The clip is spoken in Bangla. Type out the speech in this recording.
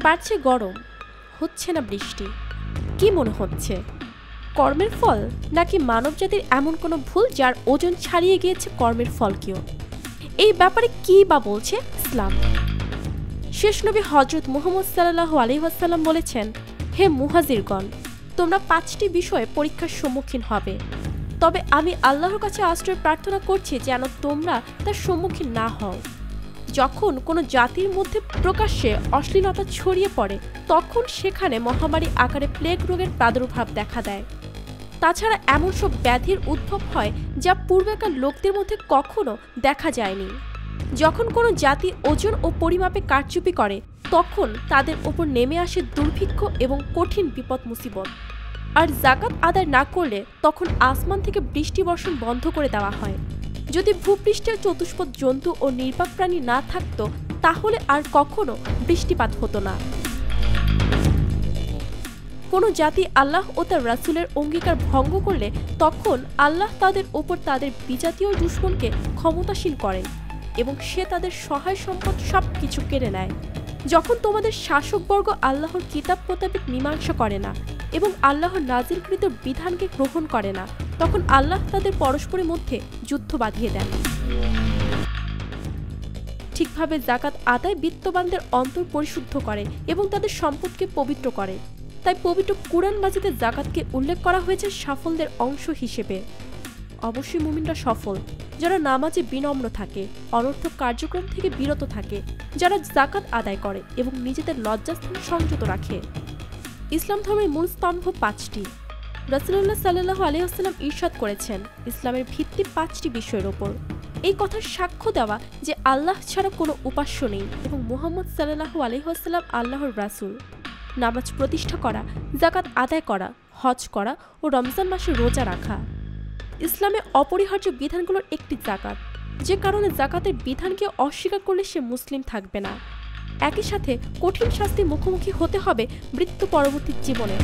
বাড়ছে গরম, হচ্ছে না বৃষ্টি। কি মনে হচ্ছে, কর্মের ফল নাকি মানবজাতির এমন কোনো ভুল যার ওজন ছাড়িয়ে গিয়েছে কর্মের ফলকেও? এই ব্যাপারে কী বা বলছে ইসলাম? শেষ নবী হজরত মুহাম্মদ সাল্লাল্লাহু আলাইহি ওয়াসাল্লাম বলেছেন, হে মুহাজিরগণ, তোমরা 5টি বিষয়ে পরীক্ষার সম্মুখীন হবে, তবে আমি আল্লাহর কাছে আশ্রয় প্রার্থনা করছি যেন তোমরা তার সম্মুখীন না হও। যখন কোনো জাতির মধ্যে প্রকাশ্যে অশ্লীলতা ছড়িয়ে পড়ে, তখন সেখানে মহামারী আকারে প্লেগ রোগের প্রাদুর্ভাব দেখা দেয়। তাছাড়া এমন সব ব্যাধির উদ্ভব হয় যা পূর্বেকার লোকদের মধ্যে কখনো দেখা যায়নি। যখন কোনো জাতি ওজন ও পরিমাপে কারচুপি করে, তখন তাদের ওপর নেমে আসে দুর্ভিক্ষ এবং কঠিন বিপদ মুসিবত। আর যাকাত আদায় না করলে তখন আসমান থেকে বৃষ্টি বর্ষণ বন্ধ করে দেওয়া হয়। যদি ভূপৃষ্ঠের চতুষ্পদ জন্তু ও নির্বাক প্রাণী না থাকতো, তাহলে আর কখনো বৃষ্টিপাত হতো না। কোনো জাতি আল্লাহ ও তার রাসূলের অঙ্গীকার ভঙ্গ করলে তখন আল্লাহ তাদের ওপর তাদের বিজাতীয় দুশমনকে ক্ষমতাসীন করেন এবং সে তাদের সহায় সম্পদ সব কিছু কেড়ে নেয়। যখন তোমাদের শাসকবর্গ আল্লাহর কিতাব মোতাবেক মীমাংসা করে না এবং আল্লাহর নাজিলকৃত বিধানকে গ্রহণ করে না, তখন আল্লাহ তাদের পরস্পরের মধ্যে যুদ্ধ বাঁধিয়ে দেন। ঠিকভাবে যাকাত আদায় বিত্তবানদের অন্তর পরিশুদ্ধ করে এবং তাদের সম্পদকে পবিত্র করে। তাই পবিত্র কুরআন মাজিদে যাকাতকে উল্লেখ করা হয়েছে সাফল্যের অংশ হিসেবে। অবশ্যই মুমিনরা সফল যারা নামাজে বিনম্র থাকে, অনর্থক কার্যক্রম থেকে বিরত থাকে, যারা যাকাত আদায় করে এবং নিজেদের লজ্জাস্থান সংযত রাখে। ইসলাম ধর্মের মূল স্তম্ভ 5টি। রাসূলুল্লাহ সাল্লাল্লাহু আলাইহি ওয়াসাল্লাম ইরশাদ করেছেন, ইসলামের ভিত্তি 5টি বিষয়ের ওপর। এই কথার সাক্ষ্য দেওয়া যে আল্লাহ ছাড়া কোনো উপাস্য নেই এবং মুহাম্মদ সাল্লাল্লাহু আলাইহি ওয়াসাল্লাম আল্লাহর রাসূল। নামাজ প্রতিষ্ঠা করা, যাকাত আদায় করা, হজ করা ও রমজান মাসে রোজা রাখা। ইসলামে অপরিহার্য বিধানগুলোর একটি যাকাত, যে কারণে যাকাতের বিধানকে অস্বীকার করলে সে মুসলিম থাকবে না। একই সাথে কঠিন শাস্তির মুখোমুখি হতে হবে মৃত্যু পরবর্তী জীবনে।